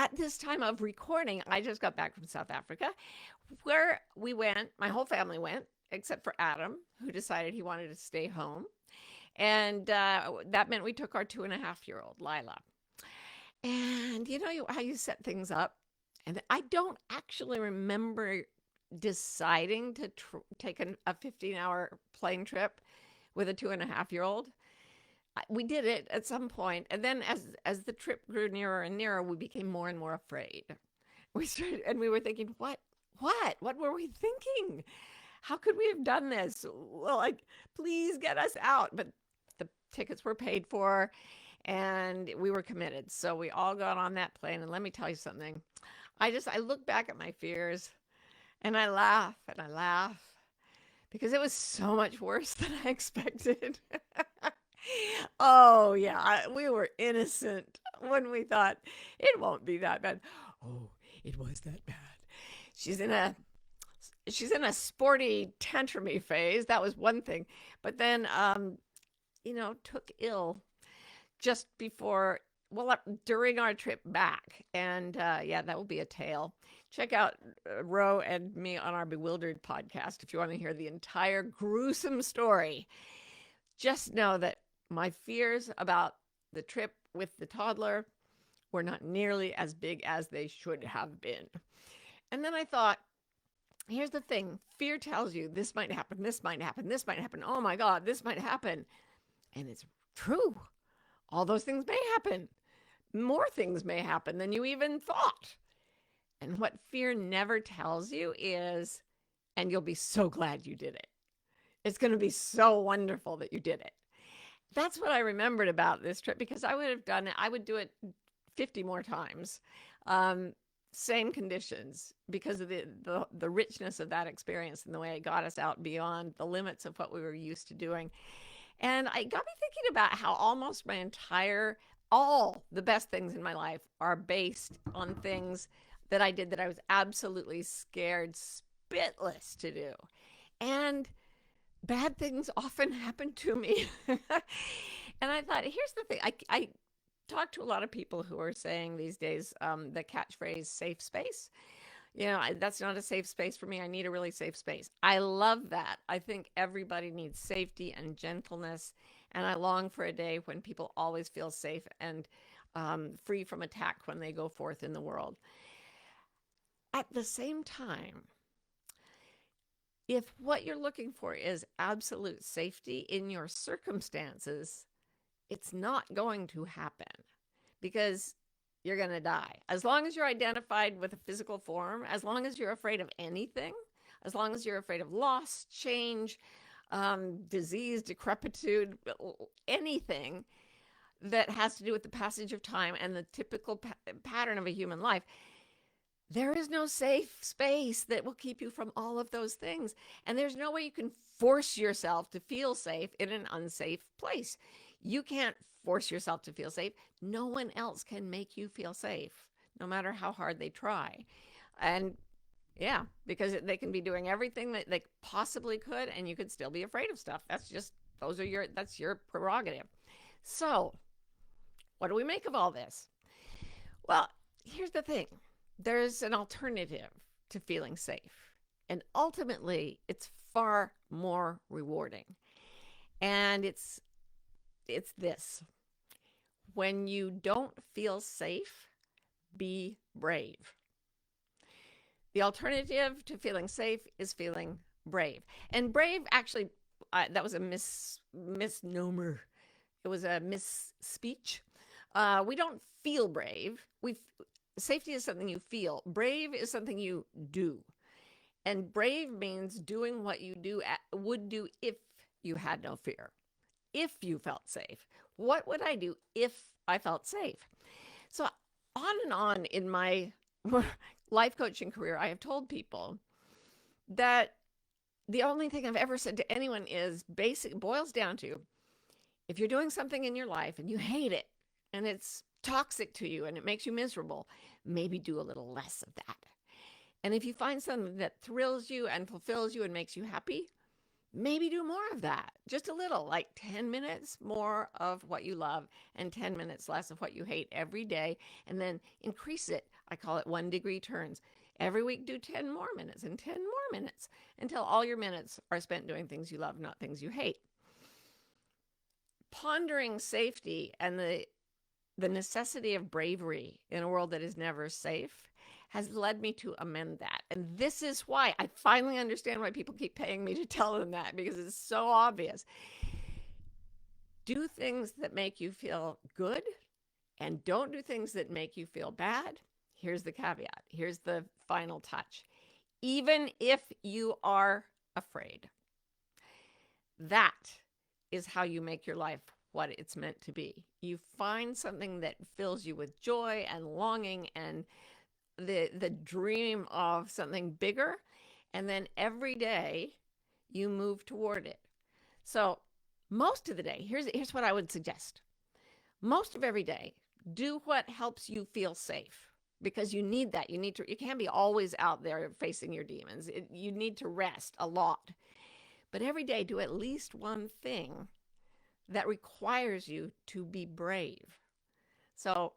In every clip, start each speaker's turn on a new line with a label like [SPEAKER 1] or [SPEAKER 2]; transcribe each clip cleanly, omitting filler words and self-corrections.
[SPEAKER 1] at this time of recording, I just got back from South Africa, where we went, my whole family went, except for Adam, who decided he wanted to stay home. And that meant we took our 2.5-year-old, Lila. And you know how you set things up? And I don't actually remember deciding to take a 15-hour plane trip with a 2.5-year-old. We did it at some point, and then as the trip grew nearer and nearer, we became more and more afraid. We started, and we were thinking, what were we thinking? How could we have done this? Well, like, please get us out. But the tickets were paid for, and we were committed. So we all got on that plane, and let me tell you something. I look back at my fears, and I laugh because it was so much worse than I expected. Oh, yeah, we were innocent when we thought it won't be that bad. Oh, it was that bad. She's in a she's in a sporty tantrumy phase. That was one thing. But then took ill just before, well, during our trip back. And yeah, that will be a tale. Check out Ro and me on our Bewildered podcast if you want to hear the entire gruesome story. Just know that my fears about the trip with the toddler were not nearly as big as they should have been. And then I thought, here's the thing. Fear tells you this might happen, this might happen, this might happen. Oh my God, this might happen. And it's true. All those things may happen. More things may happen than you even thought. And what fear never tells you is, and you'll be so glad you did it. It's going to be so wonderful that you did it. That's what I remembered about this trip, because I would have done it. I would do it 50 more times. Same conditions, because of the richness of that experience and the way it got us out beyond the limits of what we were used to doing. And it got me thinking about how almost all the best things in my life are based on things that I did that I was absolutely scared spitless to do. And bad things often happen to me. And I thought, here's the thing. I talk to a lot of people who are saying these days the catchphrase safe space. That's not a safe space for me. I need a really safe space. I love that. I think everybody needs safety and gentleness. And I long for a day when people always feel safe and free from attack when they go forth in the world. At the same time, if what you're looking for is absolute safety in your circumstances, it's not going to happen, because you're going to die. As long as you're identified with a physical form, as long as you're afraid of anything, as long as you're afraid of loss, change, disease, decrepitude, anything that has to do with the passage of time and the typical pattern of a human life, there is no safe space that will keep you from all of those things. And there's no way you can force yourself to feel safe in an unsafe place. You can't force yourself to feel safe. No one else can make you feel safe, no matter how hard they try. And yeah, because they can be doing everything that they possibly could, and you could still be afraid of stuff. That's your prerogative. So, what do we make of all this? Well, here's the thing. There's an alternative to feeling safe. And ultimately, it's far more rewarding. And it's this. When you don't feel safe, be brave. The alternative to feeling safe is feeling brave. And brave, actually, that was a misnomer. It was a misspeech. We don't feel brave. Safety is something you feel. Brave is something you do. And brave means doing what you would do if you had no fear, if you felt safe. What would I do if I felt safe? So on and on in my life coaching career, I have told people that the only thing I've ever said to anyone boils down to, if you're doing something in your life and you hate it and it's toxic to you and it makes you miserable, maybe do a little less of that. And if you find something that thrills you and fulfills you and makes you happy, maybe do more of that, just a little, like 10 minutes more of what you love and 10 minutes less of what you hate every day, and then increase it. I call it 1 degree turns. Every week, do 10 more minutes and 10 more minutes until all your minutes are spent doing things you love, not things you hate. Pondering safety and the necessity of bravery in a world that is never safe has led me to amend that. And this is why I finally understand why people keep paying me to tell them that, because it's so obvious. Do things that make you feel good and don't do things that make you feel bad. Here's the caveat. Here's the final touch. Even if you are afraid, that is how you make your life what it's meant to be. You find something that fills you with joy and longing and the dream of something bigger, and then every day you move toward it. So most of the day, here's what I would suggest. Most of every day, do what helps you feel safe, because you need that. You can't be always out there facing your demons. You need to rest a lot. But every day, do at least one thing that requires you to be brave. So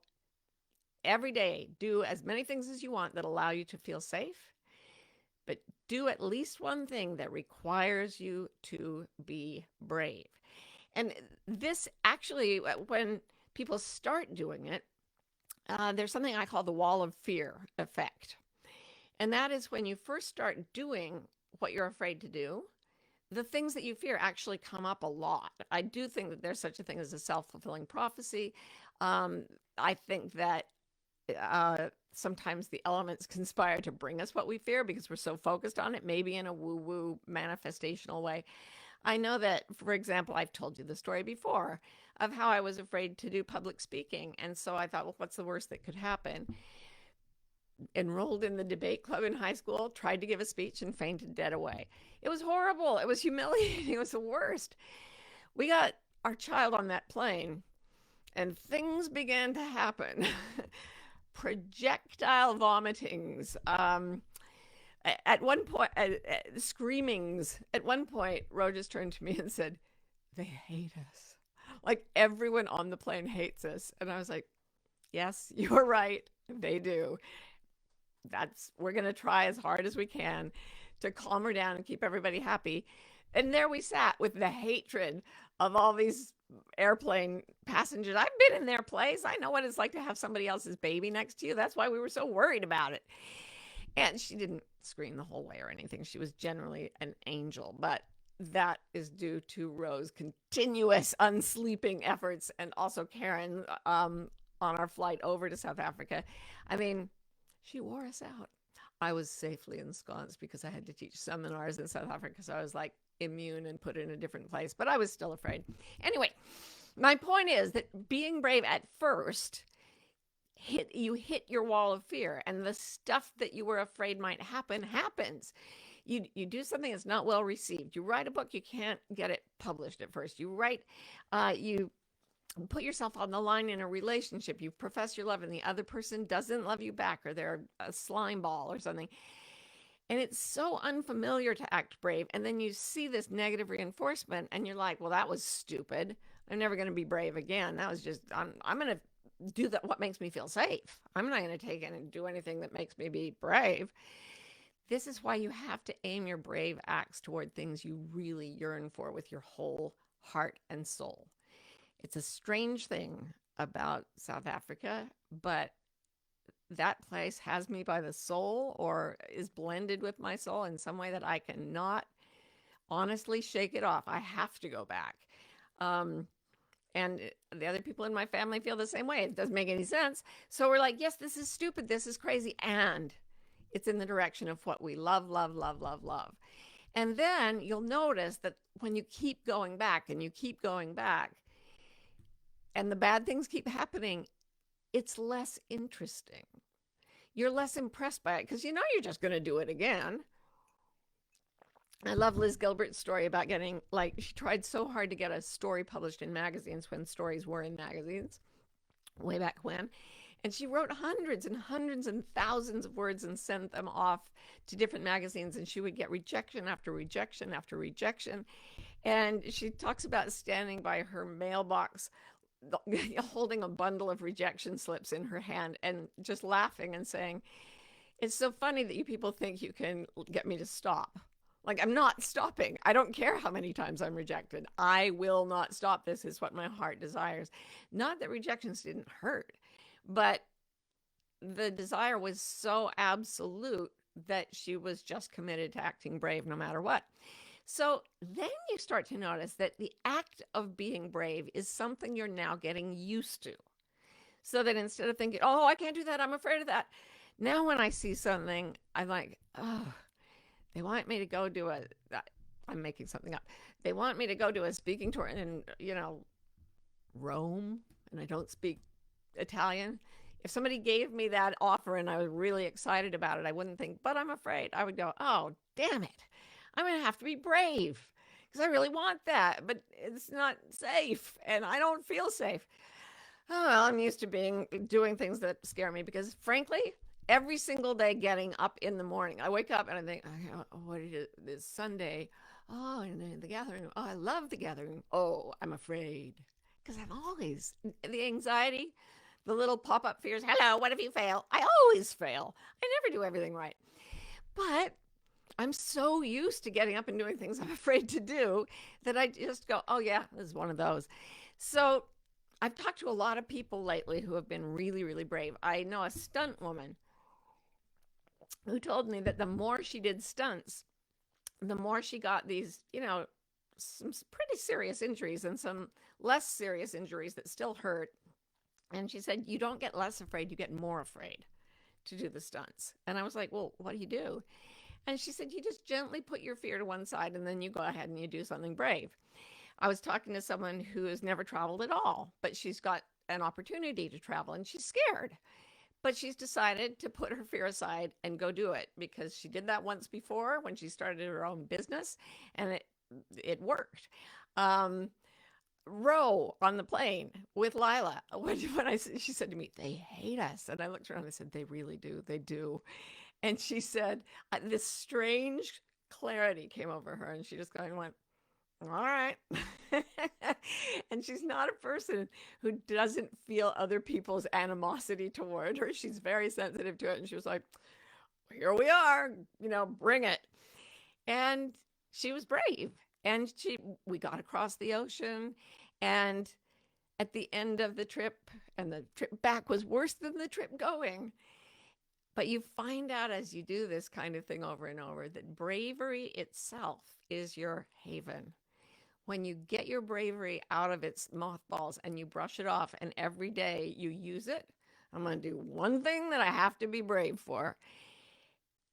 [SPEAKER 1] every day, do as many things as you want that allow you to feel safe, but do at least one thing that requires you to be brave. And this actually, when people start doing it, there's something I call the wall of fear effect. And that is when you first start doing what you're afraid to do, the things that you fear actually come up a lot. I do think that there's such a thing as a self-fulfilling prophecy. I think that sometimes the elements conspire to bring us what we fear because we're so focused on it, maybe in a woo-woo manifestational way. I know that, for example, I've told you the story before of how I was afraid to do public speaking. And so I thought, well, what's the worst that could happen? Enrolled in the debate club in high school, tried to give a speech and fainted dead away. It was horrible. It was humiliating. It was the worst. We got our child on that plane and things began to happen. Projectile vomitings, at one point, screamings. At one point, Ro just turned to me and said, "They hate us. Like everyone on the plane hates us." And I was like, "Yes, you're right. They do." We're going to try as hard as we can to calm her down and keep everybody happy. And there we sat with the hatred of all these airplane passengers. I've been in their place. I know what it's like to have somebody else's baby next to you. That's why we were so worried about it. And she didn't scream the whole way or anything. She was generally an angel, but that is due to Ro's continuous unsleeping efforts, and also Karen on our flight over to South Africa. I mean, she wore us out. I was safely ensconced because I had to teach seminars in South Africa, so I was like immune and put in a different place, but I was still afraid. Anyway, my point is that being brave at first, you hit your wall of fear, and the stuff that you were afraid might happen happens. You do something that's not well received. You write a book, you can't get it published at first. You put yourself on the line in a relationship. You profess your love and the other person doesn't love you back, or they're a slime ball or something. And it's so unfamiliar to act brave. And then you see this negative reinforcement and you're like, well, that was stupid. I'm never going to be brave again. That was just, I'm going to do what makes me feel safe. I'm not going to take it and do anything that makes me be brave. This is why you have to aim your brave acts toward things you really yearn for with your whole heart and soul. It's a strange thing about South Africa, but that place has me by the soul, or is blended with my soul in some way that I cannot honestly shake it off. I have to go back. And the other people in my family feel the same way. It doesn't make any sense. So we're like, yes, this is stupid. This is crazy. And it's in the direction of what we love, love, love, love, love. And then you'll notice that when you keep going back and you keep going back, and the bad things keep happening, it's less interesting. You're less impressed by it because you know you're just going to do it again. I love Liz Gilbert's story about getting, like, she tried so hard to get a story published in magazines when stories were in magazines way back when. And she wrote hundreds and hundreds and thousands of words and sent them off to different magazines. And she would get rejection after rejection after rejection. And she talks about standing by her mailbox, holding a bundle of rejection slips in her hand and just laughing and saying, "It's so funny that you people think you can get me to stop. Like, I'm not stopping. I don't care how many times I'm rejected. I will not stop. This is what my heart desires." Not that rejections didn't hurt, but the desire was so absolute that she was just committed to acting brave no matter what. So then you start to notice that the act of being brave is something you're now getting used to. So that instead of thinking, "Oh, I can't do that, I'm afraid of that," now when I see something, I'm like, "Oh, they want me to go do a," I'm making something up. "They want me to go do a speaking tour in, Rome, and I don't speak Italian." If somebody gave me that offer and I was really excited about it, I wouldn't think, "But I'm afraid." I would go, "Oh, damn it. I'm going to have to be brave because I really want that, but it's not safe and I don't feel safe." Oh, well, I'm used to doing things that scare me because, frankly, every single day getting up in the morning, I wake up and I think, "Oh, what is it this Sunday? Oh, and then the gathering. Oh, I love the gathering. Oh, I'm afraid." Because I'm always the anxiety, the little pop up fears. "Hello, what if you fail?" I always fail. I never do everything right. But I'm so used to getting up and doing things I'm afraid to do that I just go, "Oh, yeah, this is one of those." So I've talked to a lot of people lately who have been really, really brave. I know a stunt woman who told me that the more she did stunts, the more she got these, some pretty serious injuries and some less serious injuries that still hurt. And she said, "You don't get less afraid, you get more afraid to do the stunts." And I was like, "Well, what do you do?" And she said, "You just gently put your fear to one side and then you go ahead and you do something brave." I was talking to someone who has never traveled at all, but she's got an opportunity to travel and she's scared. But she's decided to put her fear aside and go do it because she did that once before when she started her own business and it worked. Um, Row on the plane with Lila. She said to me, "They hate us," and I looked around and I said, "They really do. They do." And she said, this strange clarity came over her, and she just kind of went, "All right." And she's not a person who doesn't feel other people's animosity toward her. She's very sensitive to it. And she was like, "Here we are, bring it." And she was brave. And we got across the ocean. And at the end of the trip, and the trip back was worse than the trip going. But you find out as you do this kind of thing over and over that bravery itself is your haven. When you get your bravery out of its mothballs and you brush it off, and every day you use it, "I'm going to do one thing that I have to be brave for,"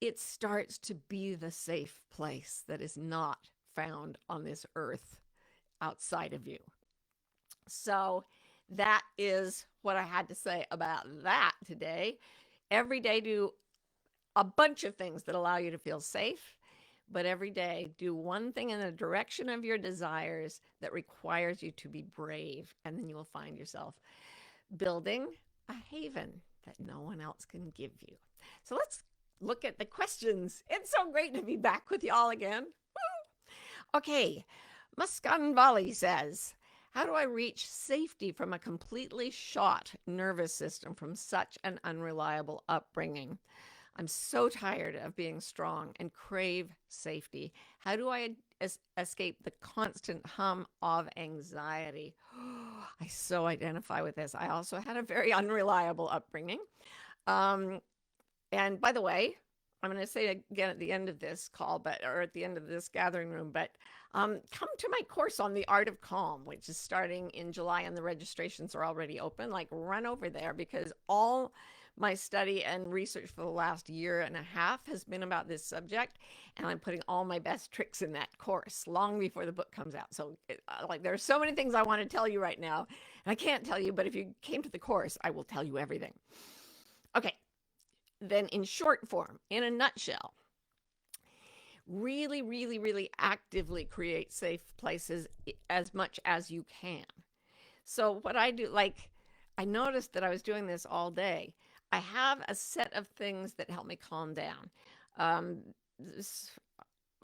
[SPEAKER 1] it starts to be the safe place that is not found on this earth outside of you. So that is what I had to say about that today. Every day, do a bunch of things that allow you to feel safe, but every day do one thing in the direction of your desires that requires you to be brave, and then you will find yourself building a haven that no one else can give you. So let's look at the questions. It's so great to be back with y'all again. Woo! Okay, Muskan Valley says, "How do I reach safety from a completely shot nervous system from such an unreliable upbringing? I'm so tired of being strong and crave safety. How do I escape the constant hum of anxiety?" I so identify with this. I also had a very unreliable upbringing. Um, and by the way, I'm going to say again at the end of this call, or at the end of this gathering room, but come to my course on the art of calm, which is starting in July, and the registrations are already open. Like, run over there because all my study and research for the last year and a half has been about this subject, and I'm putting all my best tricks in that course long before the book comes out. So there are so many things I want to tell you right now, and I can't tell you, but if you came to the course, I will tell you everything. Okay, then in short form, in a nutshell, really, really, really actively create safe places as much as you can. So what I do, like, I noticed that I was doing this all day. I have a set of things that help me calm down. Um,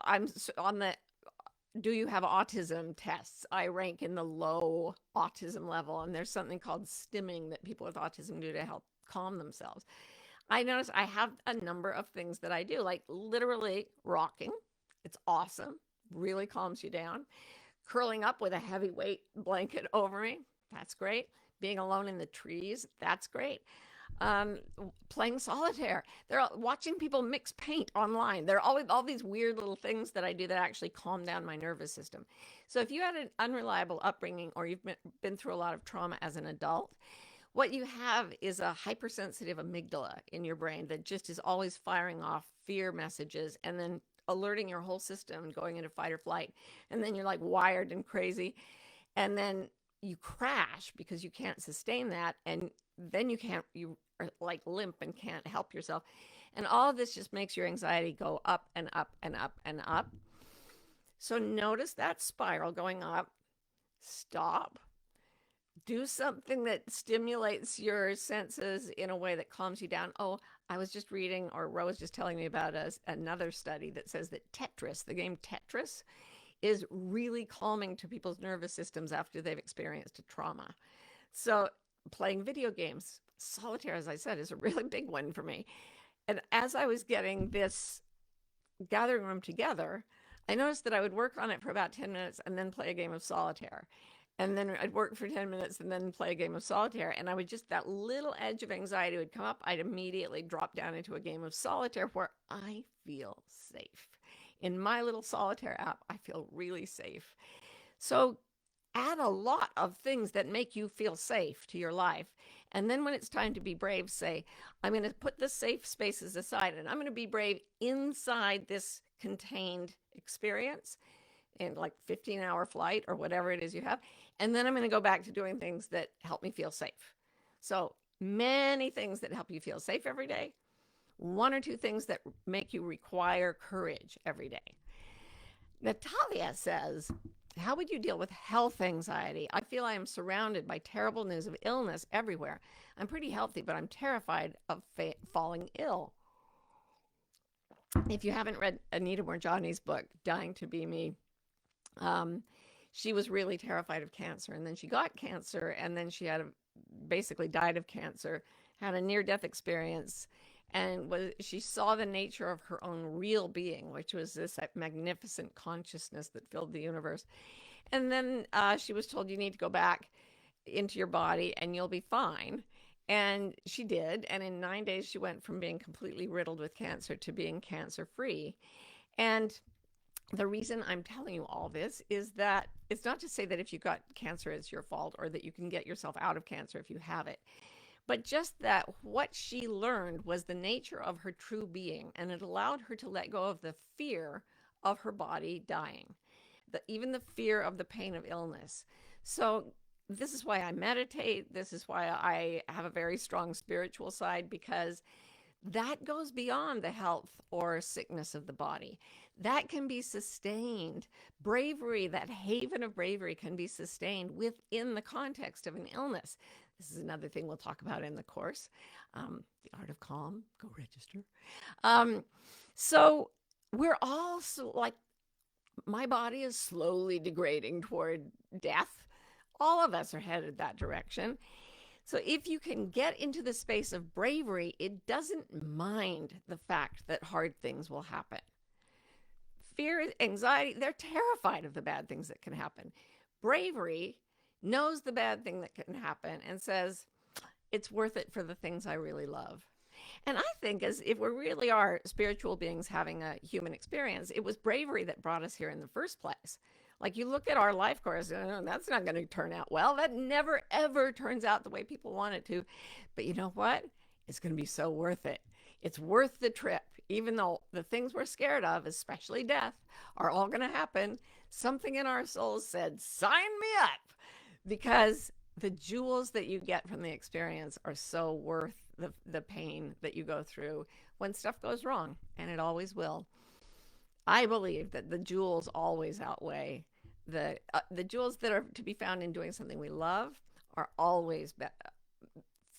[SPEAKER 1] I'm on the do you have autism tests. I rank in the low autism level, and there's something called stimming that people with autism do to help calm themselves. I notice I have a number of things that I do, like literally rocking. It's awesome, really calms you down. Curling up with a heavyweight blanket over me, that's great. Being alone in the trees, that's great. um, Playing solitaire. They're watching people mix paint online. There are always all these weird little things that I do that actually calm down my nervous system. So if you had an unreliable upbringing or you've been through a lot of trauma as an adult, what you have is a hypersensitive amygdala in your brain that just is always firing off fear messages and then alerting your whole system and going into fight or flight. And then you're like wired and crazy. And then you crash because you can't sustain that. And then you are like limp and can't help yourself. And all of this just makes your anxiety go up and up and up and up. So notice that spiral going up. Stop. Do something that stimulates your senses in a way that calms you down. Oh, I was just reading, or Rose just telling me about another study that says that Tetris, the game Tetris, is really calming to people's nervous systems after they've experienced a trauma. So, playing video games, solitaire, as I said, is a really big one for me. And as I was getting this gathering room together, I noticed that I would work on it for about 10 minutes and then play a game of solitaire. And then I'd work for 10 minutes and then play a game of solitaire. And I would just, that little edge of anxiety would come up. I'd immediately drop down into a game of solitaire where I feel safe. In my little solitaire app, I feel really safe. So add a lot of things that make you feel safe to your life. And then when it's time to be brave, say, I'm going to put the safe spaces aside and I'm going to be brave inside this contained experience in like 15-hour flight or whatever it is you have. And then I'm going to go back to doing things that help me feel safe. So many things that help you feel safe every day. One or two things that make you require courage every day. Natalia says, how would you deal with health anxiety? I feel I am surrounded by terrible news of illness everywhere. I'm pretty healthy, but I'm terrified of falling ill. If you haven't read Anita Moorjani's book, Dying to Be Me, she was really terrified of cancer. And then she got cancer, and then she basically died of cancer, had a near-death experience, and she saw the nature of her own real being, which was this magnificent consciousness that filled the universe. And then she was told, you need to go back into your body and you'll be fine. And she did. And in 9 days, she went from being completely riddled with cancer to being cancer-free. And the reason I'm telling you all this is that it's not to say that if you got cancer, it's your fault, or that you can get yourself out of cancer if you have it. But just that what she learned was the nature of her true being, and it allowed her to let go of the fear of her body dying, even the fear of the pain of illness. So this is why I meditate. This is why I have a very strong spiritual side, because that goes beyond the health or sickness of the body. That can be sustained. Bravery, that haven of bravery, can be sustained within the context of an illness. This is another thing we'll talk about in the course. The Art of Calm, go register. So we're all like, my body is slowly degrading toward death. All of us are headed that direction. So if you can get into the space of bravery, it doesn't mind the fact that hard things will happen. Fear, anxiety, they're terrified of the bad things that can happen. Bravery knows the bad thing that can happen and says, it's worth it for the things I really love. And I think as if we really are spiritual beings having a human experience, it was bravery that brought us here in the first place. Like, you look at our life course, that's not going to turn out well. That never, ever turns out the way people want it to. But you know what? It's going to be so worth it. It's worth the trip. Even though the things we're scared of, especially death, are all going to happen, something in our souls said, sign me up. Because the jewels that you get from the experience are so worth the pain that you go through when stuff goes wrong, and it always will. I believe that the jewels always outweigh the jewels that are to be found in doing something we love are always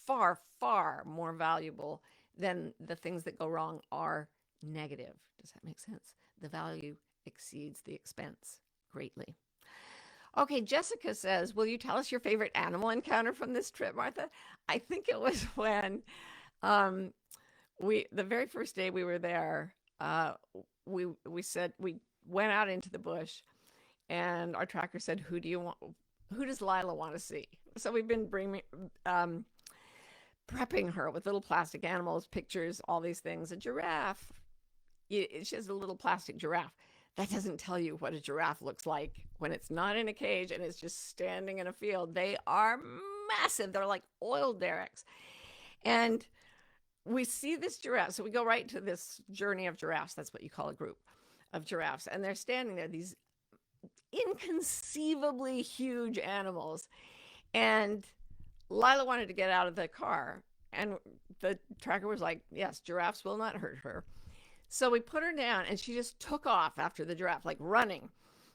[SPEAKER 1] far, far more valuable than the things that go wrong are negative. Does that make sense? The value exceeds the expense greatly. Okay, Jessica says, will you tell us your favorite animal encounter from this trip, Martha? I think it was when um, the very first day we were there, we said we went out into the bush, and our tracker said, "Who do you want? Who does Lila want to see?" So we've been bringing prepping her with little plastic animals, pictures, all these things. A giraffe. She has a little plastic giraffe. That doesn't tell you what a giraffe looks like when it's not in a cage and it's just standing in a field. They are massive. They're like oil derricks. And we see this giraffe. So we go right to this journey of giraffes. That's what you call a group of giraffes. And they're standing there, these inconceivably huge animals. And Lila wanted to get out of the car. And the tracker was like, yes, giraffes will not hurt her. So we put her down and she just took off after the giraffe, like running.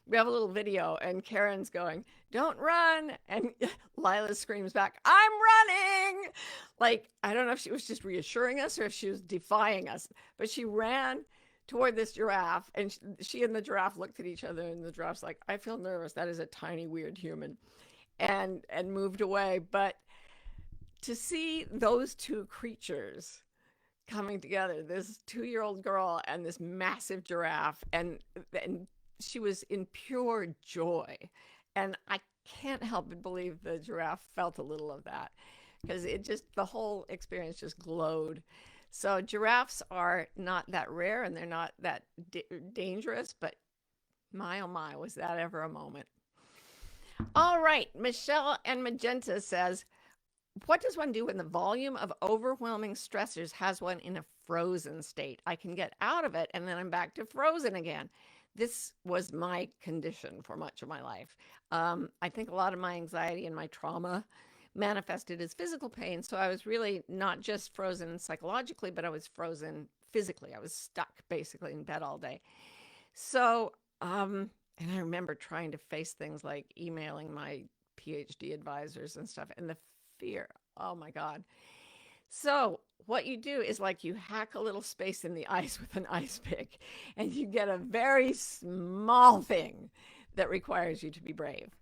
[SPEAKER 1] We have a little video and Karen's going, don't run. And Lila screams back, I'm running. Like, I don't know if she was just reassuring us or if she was defying us, but she ran toward this giraffe and she and the giraffe looked at each other and the giraffe's like, I feel nervous. That is a tiny, weird human, and moved away. But to see those two creatures coming together, this 2-year-old girl and this massive giraffe, and she was in pure joy, and I can't help but believe the giraffe felt a little of that because it just, the whole experience just glowed. So giraffes are not that rare and they're not that dangerous, but my oh my, was that ever a moment. All right, Michelle and Magenta says, what does one do when the volume of overwhelming stressors has one in a frozen state? I can get out of it and then I'm back to frozen again. This was my condition for much of my life. I think a lot of my anxiety and my trauma manifested as physical pain. So I was really not just frozen psychologically, but I was frozen physically. I was stuck basically in bed all day. So, and I remember trying to face things like emailing my PhD advisors and stuff, and the fear. Oh my God. So what you do is like you hack a little space in the ice with an ice pick and you get a very small thing that requires you to be brave.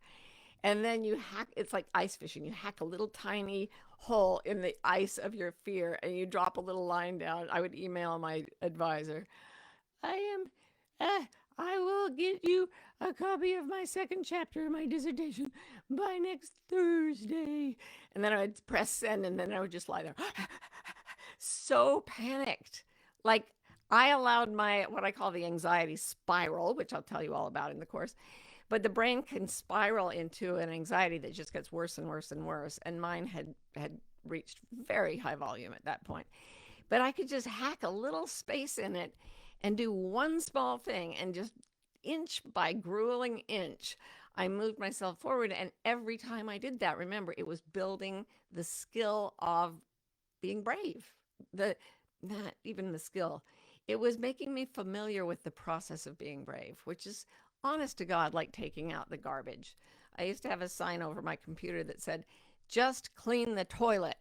[SPEAKER 1] And then you hack, it's like ice fishing. You hack a little tiny hole in the ice of your fear and you drop a little line down. I would email my advisor, I will get you a copy of my second chapter of my dissertation by next Thursday. And then I would press send and then I would just lie there. So panicked. Like I allowed my, what I call the anxiety spiral, which I'll tell you all about in the course. But the brain can spiral into an anxiety that just gets worse and worse and worse. And mine had reached very high volume at that point. But I could just hack a little space in it and do one small thing, and just inch by grueling inch, I moved myself forward. And every time I did that, remember, it was building the skill of being brave. Not even the skill. It was making me familiar with the process of being brave, which is honest to God, like taking out the garbage. I used to have a sign over my computer that said, just clean the toilet,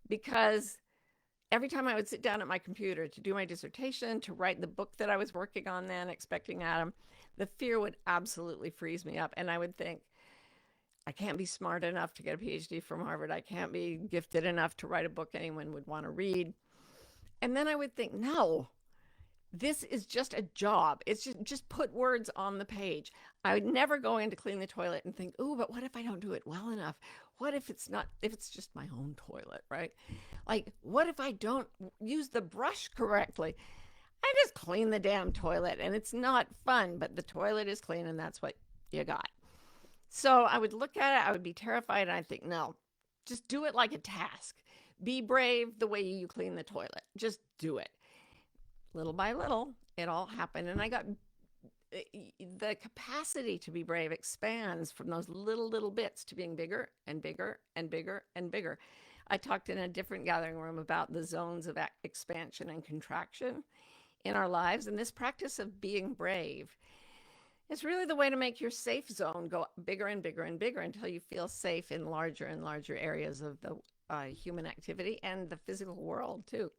[SPEAKER 1] because every time I would sit down at my computer to do my dissertation, to write the book that I was working on then, expecting Adam, the fear would absolutely freeze me up. And I would think, I can't be smart enough to get a PhD from Harvard. I can't be gifted enough to write a book anyone would want to read. And then I would think, no, this is just a job. It's just put words on the page. I would never go in to clean the toilet and think, oh, but what if I don't do it well enough? What if it's not, if it's just my own toilet, right? Like, what if I don't use the brush correctly? I just clean the damn toilet and it's not fun, but the toilet is clean and that's what you got. So I would look at it, I would be terrified, and I'd think, no, just do it like a task. Be brave the way you clean the toilet. Just do it. Little by little, it all happened. And I got the capacity to be brave expands from those little bits to being bigger and bigger and bigger and bigger. I talked in a different gathering room about the zones of expansion and contraction in our lives. And this practice of being brave, It's really the way to make your safe zone go bigger and bigger and bigger until you feel safe in larger and larger areas of the human activity and the physical world, too.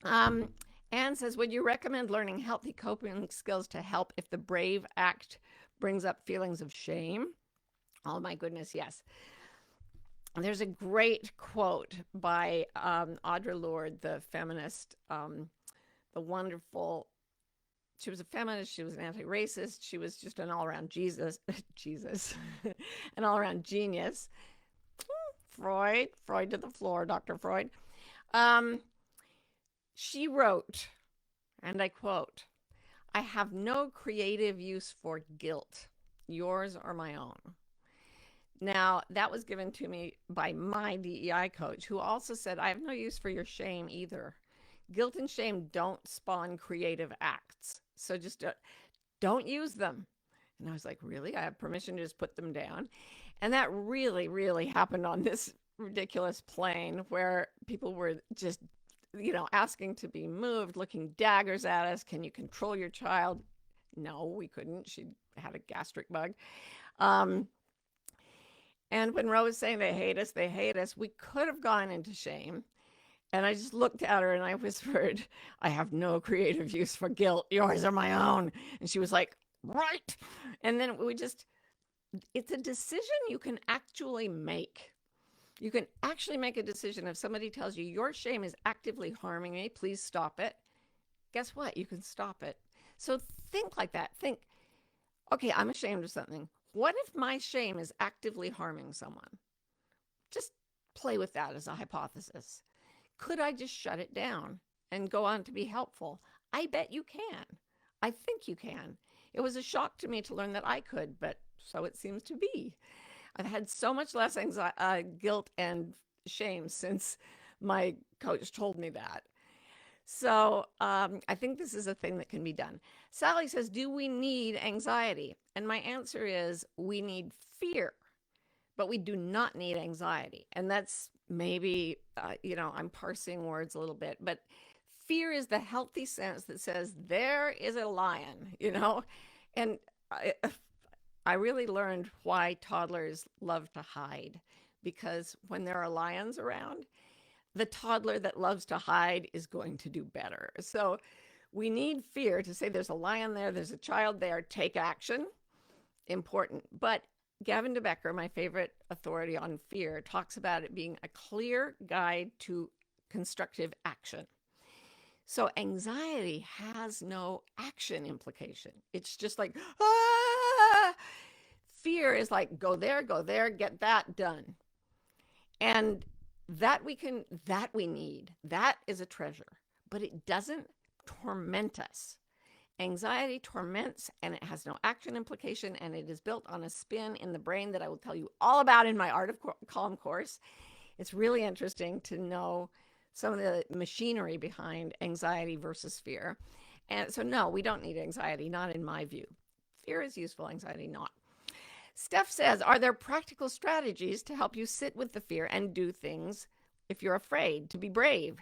[SPEAKER 1] Um, Anne says, would you recommend learning healthy coping skills to help if the brave act brings up feelings of shame? Oh, my goodness, yes. There's a great quote by Audre Lorde, the feminist, the wonderful. She was a feminist. She was an anti-racist. She was just an all-around Jesus, an all-around genius. Freud to the floor, Dr. Freud. Um, she wrote, and I quote, I have no creative use for guilt, yours or my own. Now, that was given to me by my DEI coach, who also said, I have no use for your shame either. Guilt and shame don't spawn creative acts. So just don't use them. And I was like, really? I have permission to just put them down? And that really, really happened on this ridiculous plane where people were just, asking to be moved, looking daggers at us. Can you control your child? No, we couldn't. She had a gastric bug. Um, and when Rose was saying they hate us, we could have gone into shame. And I just looked at her and I whispered, I have no creative use for guilt. Yours are my own. And she was like, right. And then it's a decision you can actually make. You can actually make a decision. If somebody tells you your shame is actively harming me, please stop it. Guess what? You can stop it. So think like that. Think, okay, I'm ashamed of something. What if my shame is actively harming someone? Just play with that as a hypothesis. Could I just shut it down and go on to be helpful? I bet you can. I think you can. It was a shock to me to learn that I could, but so it seems to be. I've had so much less guilt and shame since my coach told me that. So I think this is a thing that can be done. Sally says, do we need anxiety? And my answer is we need fear, but we do not need anxiety. And that's maybe, I'm parsing words a little bit, but fear is the healthy sense that says there is a lion, and I really learned why toddlers love to hide, because when there are lions around, the toddler that loves to hide is going to do better. So we need fear to say there's a lion there, there's a child there, take action. Important. But Gavin de Becker, my favorite authority on fear, talks about it being a clear guide to constructive action. So anxiety has no action implication. It's just like, ah! Fear is like, go there, get that done. And that we need. That is a treasure, but it doesn't torment us. Anxiety torments, and it has no action implication, and it is built on a spin in the brain that I will tell you all about in my Art of Calm course. It's really interesting to know some of the machinery behind anxiety versus fear. And so, no, we don't need anxiety, not in my view. Fear is useful, anxiety not. Steph says, are there practical strategies to help you sit with the fear and do things if you're afraid, to be brave?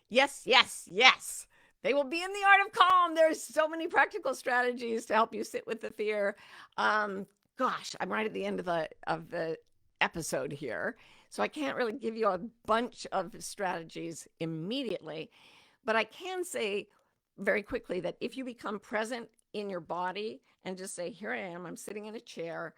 [SPEAKER 1] Yes, yes, yes. They will be in the Art of Calm. There's so many practical strategies to help you sit with the fear. Gosh, I'm right at the end of the episode here, so I can't really give you a bunch of strategies immediately, but I can say very quickly that if you become present in your body and just say, here I am, I'm sitting in a chair,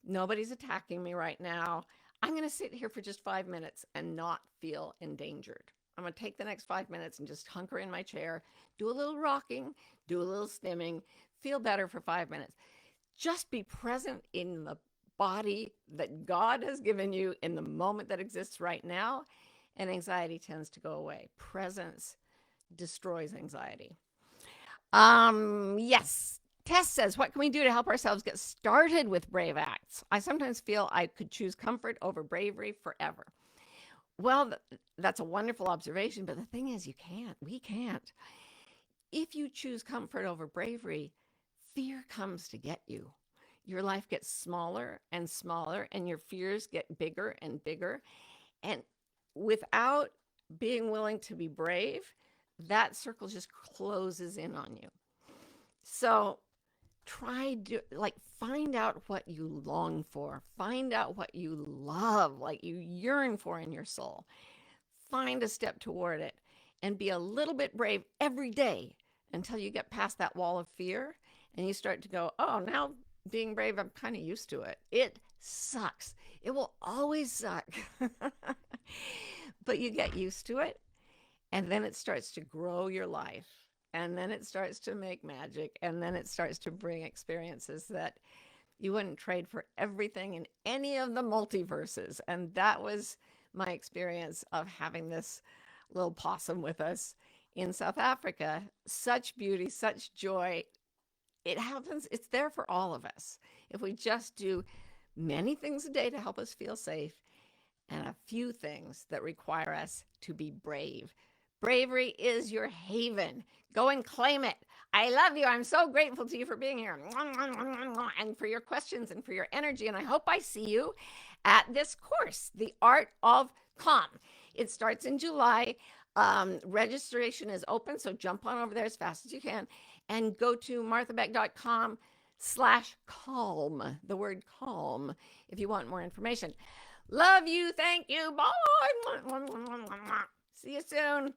[SPEAKER 1] nobody's attacking me right now, I'm going to sit here for just 5 minutes and not feel endangered. I'm going to take the next 5 minutes and just hunker in my chair, do a little rocking, do a little stimming, feel better for 5 minutes. Just be present in the body that God has given you in the moment that exists right now, and anxiety tends to go away. Presence destroys anxiety. Yes. Tess says, what can we do to help ourselves get started with brave acts? I sometimes feel I could choose comfort over bravery forever. Well, that's a wonderful observation, but the thing is, you can't. We can't. If you choose comfort over bravery, fear comes to get you. Your life gets smaller and smaller, and your fears get bigger and bigger. And without being willing to be brave, that circle just closes in on you. So find out what you long for, find out what you love, like you yearn for in your soul. Find a step toward it and be a little bit brave every day until you get past that wall of fear and you start to go, oh, now being brave, I'm kind of used to it. It sucks. It will always suck. But you get used to it, and then it starts to grow your life. And then it starts to make magic. And then it starts to bring experiences that you wouldn't trade for everything in any of the multiverses. And that was my experience of having this little possum with us in South Africa. Such beauty, such joy. It happens, it's there for all of us. If we just do many things a day to help us feel safe and a few things that require us to be brave. Bravery is your haven. Go and claim it. I love you. I'm so grateful to you for being here and for your questions and for your energy. And I hope I see you at this course, The Art of Calm. It starts in July. Registration is open, so jump on over there as fast as you can and go to marthabeck.com/calm, the word calm, if you want more information. Love you. Thank you. Bye. See you soon.